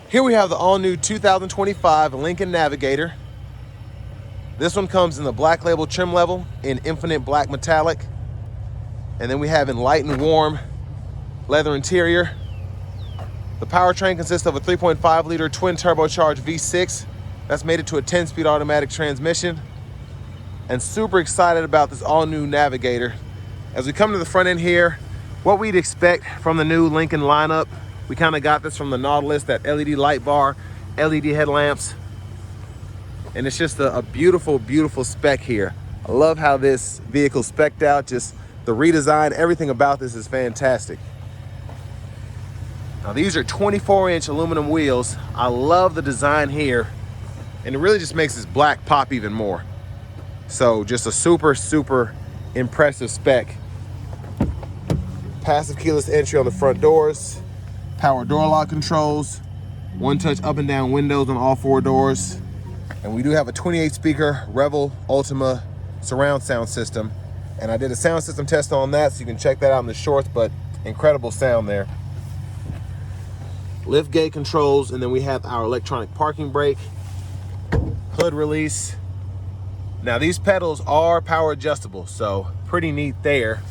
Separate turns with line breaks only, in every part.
Here we have the all-new 2025 Lincoln Navigator. This one comes in the black label trim level in infinite black metallic. And then we have in light and warm leather interior. The powertrain consists of a 3.5 liter twin turbocharged V6 that's made it to a 10-speed automatic transmission. And super excited about this all-new Navigator. As we come to the front end here, what we'd expect from the new Lincoln lineup, we kind of got this from the Nautilus, that LED light bar, LED headlamps, and it's just a beautiful, beautiful spec here. I love how this vehicle spec'd out, just the redesign, everything about this is fantastic. Now these are 24-inch aluminum wheels. I love the design here, and it really just makes this black pop even more. So just a super, super impressive spec. Passive keyless entry on the front doors, power door lock controls, one-touch up and down windows on all four doors. And we do have a 28-speaker Revel Ultima surround sound system. And I did a sound system test on that, so you can check that out in the shorts, but incredible sound there. Lift gate controls, and then we have our electronic parking brake, hood release. Now these pedals are power adjustable, so pretty neat there.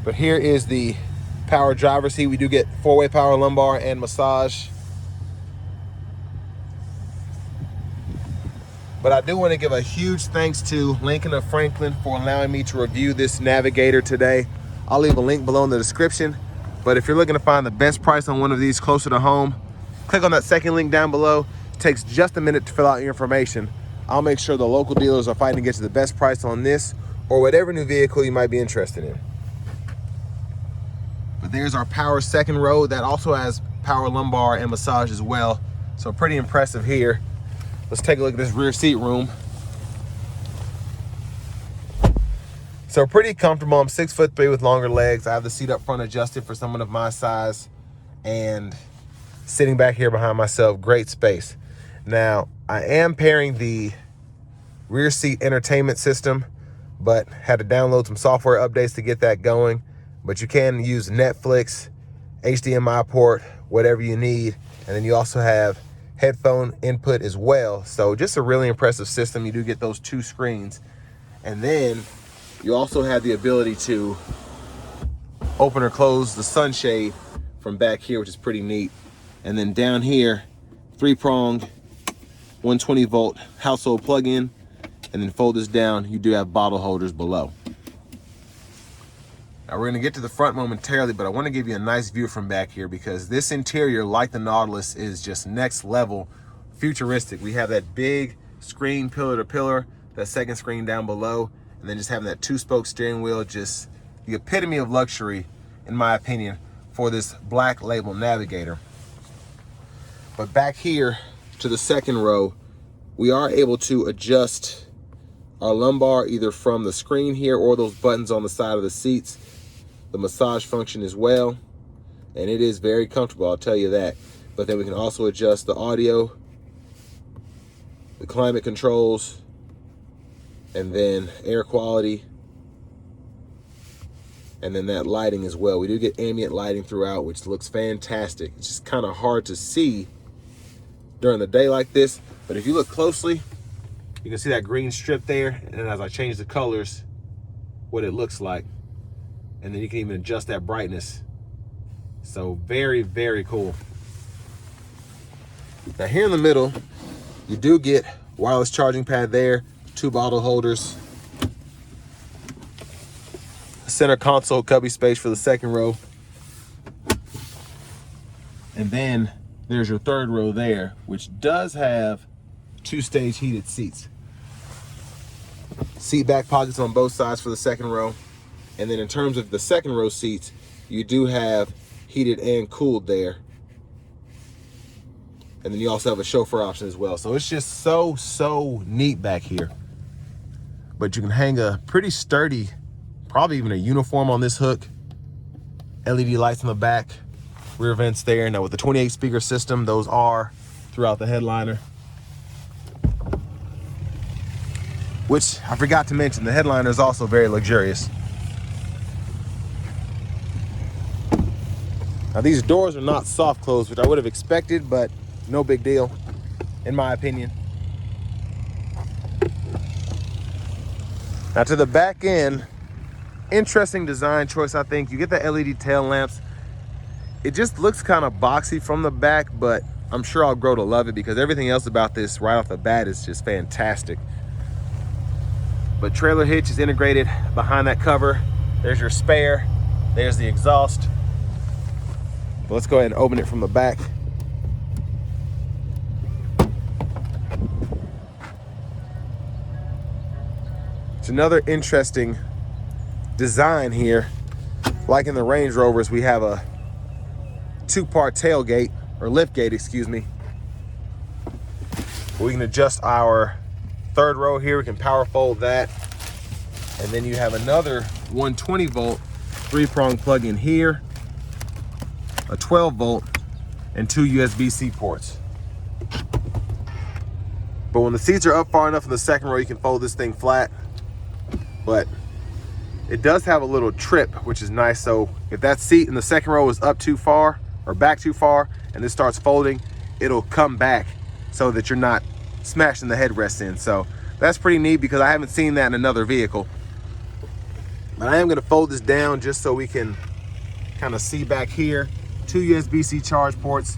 But here is the power driver's seat. We do get 4-way power lumbar and massage. But I do want to give a huge thanks to Lincoln of Franklin for allowing me to review this Navigator today. I'll leave a link below in the description. But if you're looking to find the best price on one of these closer to home, click on that second link down below. It takes just a minute to fill out your information. I'll make sure the local dealers are fighting to get you the best price on this or whatever new vehicle you might be interested in. But there's our power second row that also has power lumbar and massage as well. So pretty impressive here. Let's take a look at this rear seat room. So pretty comfortable. I'm 6'3" with longer legs. I have the seat up front adjusted for someone of my size, and sitting back here behind myself, great space. Now, I am pairing the rear seat entertainment system, but had to download some software updates to get that going. But you can use Netflix, HDMI port, whatever you need. And then you also have headphone input as well. So just a really impressive system. You do get those two screens. And then you also have the ability to open or close the sunshade from back here, which is pretty neat. And then down here, 3-pronged 120 volt household plug-in. And then fold this down, you do have bottle holders below. Now we're gonna get to the front momentarily, but I wanna give you a nice view from back here because this interior, like the Nautilus, is just next level futuristic. We have that big screen pillar to pillar, that second screen down below, and then just having that 2-spoke steering wheel, just the epitome of luxury, in my opinion, for this black label Navigator. But back here to the second row, we are able to adjust our lumbar either from the screen here or those buttons on the side of the seats. The massage function as well, and it is very comfortable, I'll tell you that. But then we can also adjust the audio, the climate controls, and then air quality, and then that lighting as well. We do get ambient lighting throughout, which looks fantastic. It's just kind of hard to see during the day like this, but if you look closely, you can see that green strip there, and then as I change the colors, what it looks like. And then you can even adjust that brightness. So very, very cool. Now here in the middle, you do get wireless charging pad there, 2 bottle holders, center console cubby space for the second row. And then there's your third row there, which does have 2-stage heated seats. Seat back pockets on both sides for the second row. And then in terms of the second row seats, you do have heated and cooled there. And then you also have a chauffeur option as well. So it's just so neat back here. But you can hang a pretty sturdy, probably even a uniform on this hook. LED lights on the back, rear vents there. Now with the 28-speaker system, those are throughout the headliner. Which I forgot to mention, the headliner is also very luxurious. Now these doors are not soft close, which I would have expected, but no big deal, in my opinion. Now to the back end, interesting design choice, I think. You get the LED tail lamps. It just looks kind of boxy from the back, but I'm sure I'll grow to love it because everything else about this right off the bat is just fantastic. But trailer hitch is integrated behind that cover. There's your spare, there's the exhaust. But let's go ahead and open it from the back. It's another interesting design here. Like in the Range Rovers, we have a two-part tailgate, or lift gate, excuse me. We can adjust our third row here. We can power fold that. And then you have another 120 volt three-prong plug-in here, a 12 volt, and two USB-C ports. But when the seats are up far enough in the second row, you can fold this thing flat. But it does have a little trip, which is nice. So if that seat in the second row is up too far or back too far and this starts folding, it'll come back so that you're not smashing the headrest in. So that's pretty neat because I haven't seen that in another vehicle. But I am gonna fold this down just so we can kind of see back here. Two USB-C charge ports,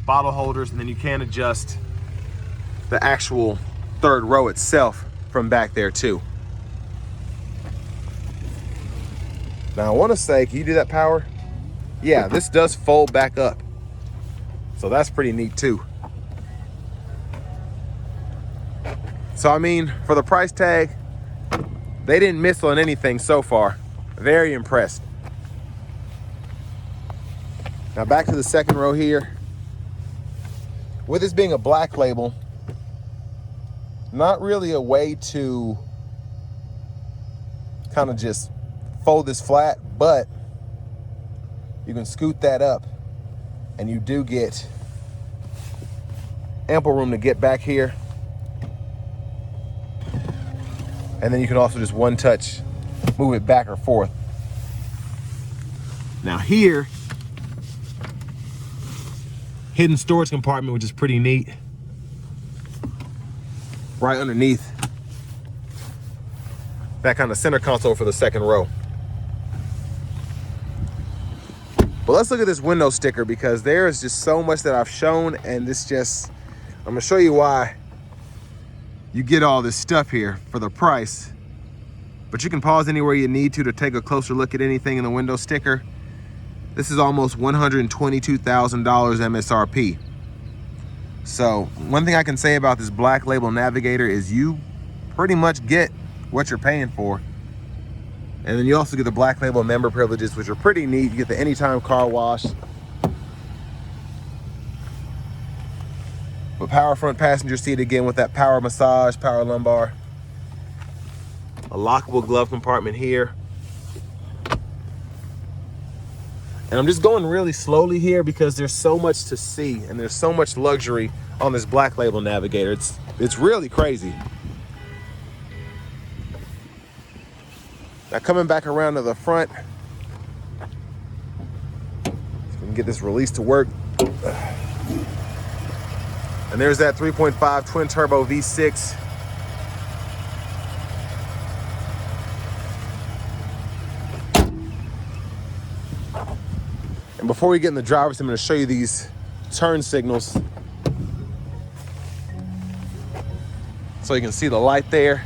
bottle holders, and then you can adjust the actual third row itself from back there too. Now I want to say, can you do that power? Yeah, this does fold back up. So that's pretty neat too. So I mean, for the price tag, they didn't miss on anything so far. Very impressed. Now back to the second row here. With this being a black label, not really a way to kind of just fold this flat, but you can scoot that up and you do get ample room to get back here. And then you can also just one touch move it back or forth. Now here, hidden storage compartment, which is pretty neat. Right underneath that kind of center console for the second row. But let's look at this window sticker because there is just so much that I've shown, and this just, I'm gonna show you why you get all this stuff here for the price. But you can pause anywhere you need to take a closer look at anything in the window sticker. This is almost $122,000 MSRP. So one thing I can say about this black label Navigator is you pretty much get what you're paying for. And then you also get the black label member privileges, which are pretty neat. You get the anytime car wash. But power front passenger seat again with that power massage, power lumbar. A lockable glove compartment here. And I'm just going really slowly here because there's so much to see and there's so much luxury on this black label Navigator. It's really crazy. Now coming back around to the front, so we can get this release to work. And there's that 3.5 twin turbo V6. And before we get in the driver's seat, I'm going to show you these turn signals. So you can see the light there.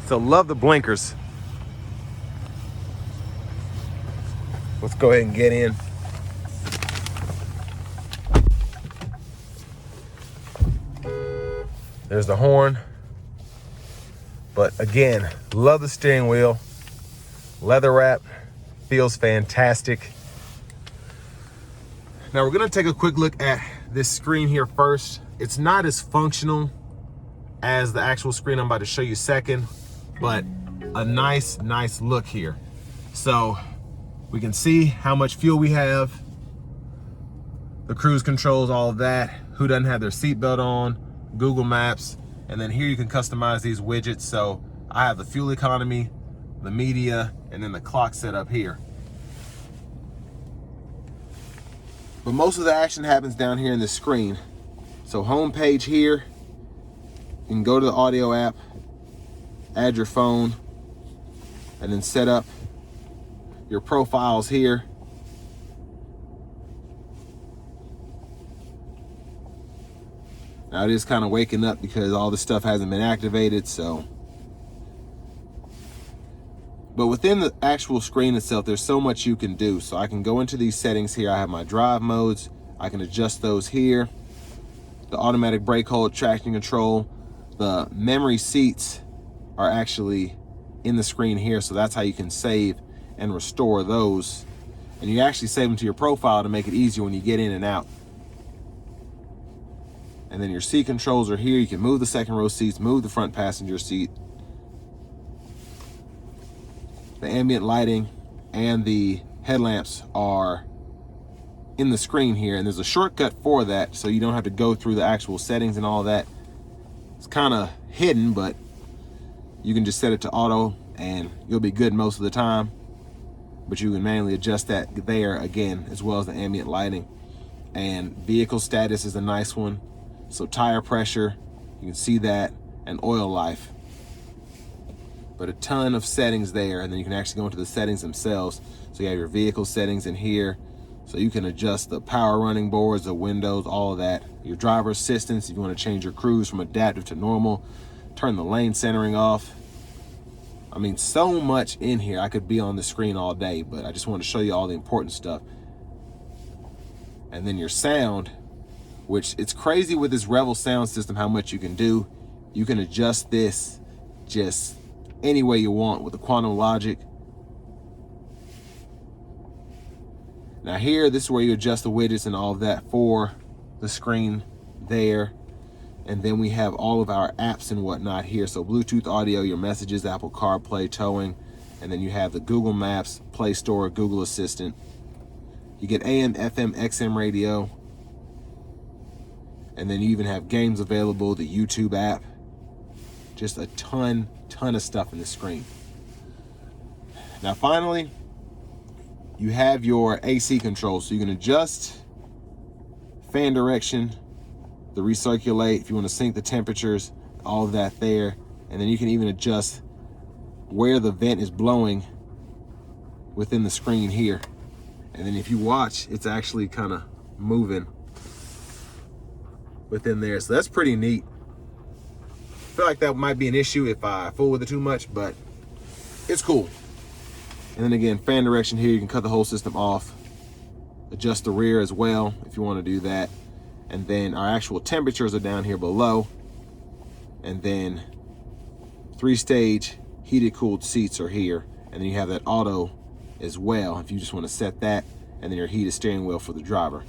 So love the blinkers. Let's go ahead and get in. There's the horn. But again, love the steering wheel. Leather wrap, feels fantastic. Now we're gonna take a quick look at this screen here first. It's not as functional as the actual screen I'm about to show you second, but a nice look here. So we can see how much fuel we have, the cruise controls, all of that, who doesn't have their seatbelt on, Google Maps, and then here you can customize these widgets. So I have the fuel economy, the media, and then the clock setup here. But most of the action happens down here in the screen. So home page here, you can go to the audio app, add your phone, and then set up your profiles here. Now it is kind of waking up because all this stuff hasn't been activated, so. But within the actual screen itself, there's so much you can do. So I can go into these settings here. I have my drive modes. I can adjust those here. The automatic brake hold, traction control. The memory seats are actually in the screen here. So that's how you can save and restore those. And you actually save them to your profile to make it easier when you get in and out. And then your seat controls are here. You can move the second row seats, move the front passenger seat. The ambient lighting and the headlamps are in the screen here. And there's a shortcut for that, so you don't have to go through the actual settings and all that. It's kind of hidden, but you can just set it to auto and you'll be good most of the time. But you can manually adjust that there again, as well as the ambient lighting. And vehicle status is a nice one. So tire pressure, you can see that, and oil life. But a ton of settings there, and then you can actually go into the settings themselves. So you have your vehicle settings in here. So you can adjust the power running boards, the windows, all of that. Your driver assistance, if you want to change your cruise from adaptive to normal. Turn the lane centering off. I mean, so much in here. I could be on the screen all day, but I just want to show you all the important stuff. And then your sound, which it's crazy with this Revel sound system how much you can do. You can adjust this just any way you want with the quantum logic. Now here, this is where you adjust the widgets and all of that for the screen there. And then we have all of our apps and whatnot here. So Bluetooth audio, your messages, Apple CarPlay, towing, and then you have the Google Maps, Play Store, Google Assistant. You get AM, FM, XM radio. And then you even have games available, the YouTube app. Just a ton of stuff in the screen. Now finally, you have your AC control. So you can adjust fan direction, the recirculate, if you want to sync the temperatures, all of that there. And then you can even adjust where the vent is blowing within the screen here. And then if you watch, it's actually kind of moving within there. So that's pretty neat. I feel like that might be an issue if I fool with it too much, but it's cool. And then again, fan direction here, you can cut the whole system off. Adjust the rear as well if you want to do that. And then our actual temperatures are down here below. And then 3-stage heated cooled seats are here. And then you have that auto as well if you just want to set that. And then your heated steering wheel for the driver.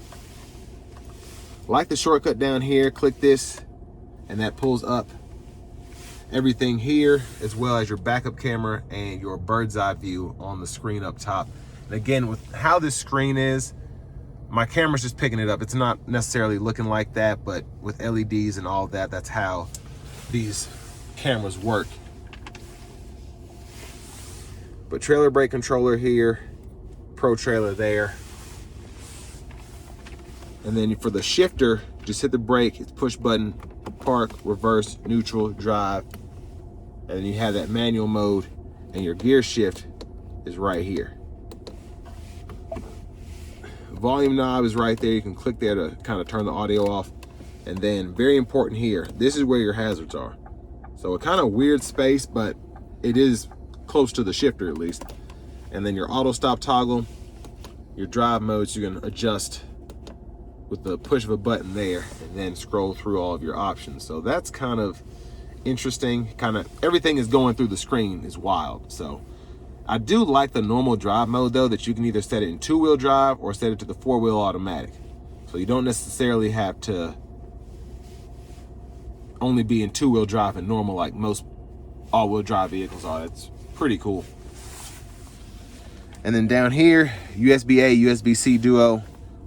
Like the shortcut down here, click this and that pulls up everything here, as well as your backup camera and your bird's eye view on the screen up top. And again, with how this screen is, my camera's just picking it up. It's not necessarily looking like that, but with LEDs and all that, that's how these cameras work. But trailer brake controller here, Pro Trailer there. And then for the shifter, just hit the brake, it's push button, park, reverse, neutral, drive. And then you have that manual mode, and your gear shift is right here. Volume knob is right there. You can click there to kind of turn the audio off. And then very important here, this is where your hazards are. So a kind of weird space, but it is close to the shifter at least. And then your auto stop toggle, your drive modes, you can adjust with the push of a button there, and then scroll through all of your options. So that's kind of interesting. Kind of everything is going through the screen is wild. So I do like the normal drive mode though, that you can either set it in 2-wheel drive or set it to the 4-wheel automatic. So you don't necessarily have to only be in 2-wheel drive and normal like most all-wheel drive vehicles are. It's pretty cool. And then down here, USB-A, USB-C duo,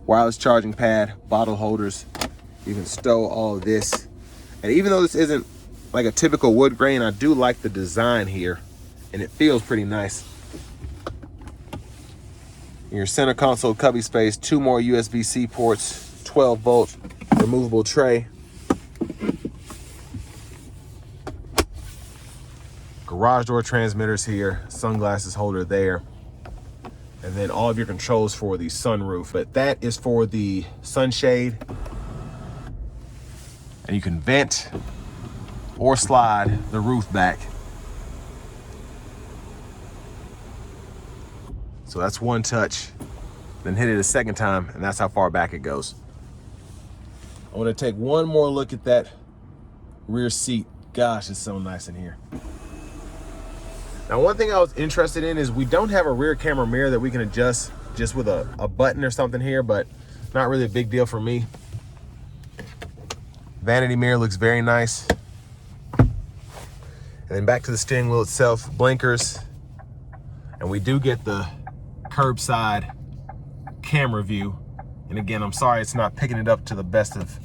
wireless charging pad, bottle holders. You can stow all of this. And even though this isn't like a typical wood grain, I do like the design here and it feels pretty nice. In your center console cubby space, 2 more USB-C ports, 12 volt removable tray. Garage door transmitters here, sunglasses holder there. And then all of your controls for the sunroof. But that is for the sunshade. And you can vent or slide the roof back. So that's one touch. Then hit it a second time, and that's how far back it goes. I want to take one more look at that rear seat. Gosh, it's so nice in here. Now, one thing I was interested in is we don't have a rear camera mirror that we can adjust just with a button or something here, but not really a big deal for me. Vanity mirror looks very nice. And then back to the steering wheel itself, blinkers. And we do get the curbside camera view. And again, I'm sorry it's not picking it up to the best of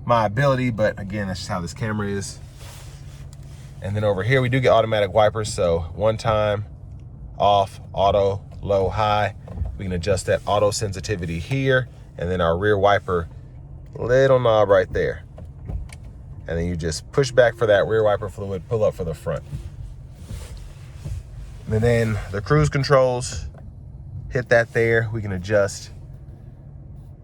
my ability, but again, that's just how this camera is. And then over here, we do get automatic wipers. So one time, off, auto, low, high. We can adjust that auto sensitivity here. And then our rear wiper, little knob right there. And then you just push back for that rear wiper fluid, pull up for the front. And then the cruise controls, hit that there. We can adjust.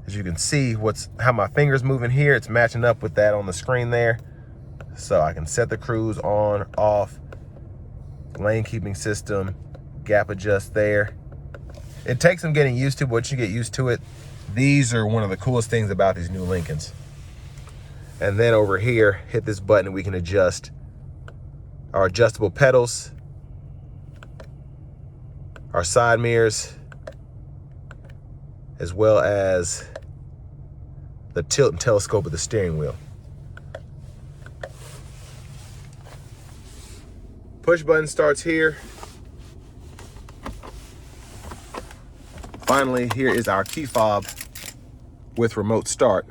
As you can see, how my finger's moving here, it's matching up with that on the screen there. So I can set the cruise on, off, lane keeping system, gap adjust there. It takes some getting used to, but once you get used to it, these are one of the coolest things about these new Lincolns. And then over here, hit this button and we can adjust our adjustable pedals, our side mirrors, as well as the tilt and telescope of the steering wheel. Push button starts here. Finally, here is our key fob with remote start.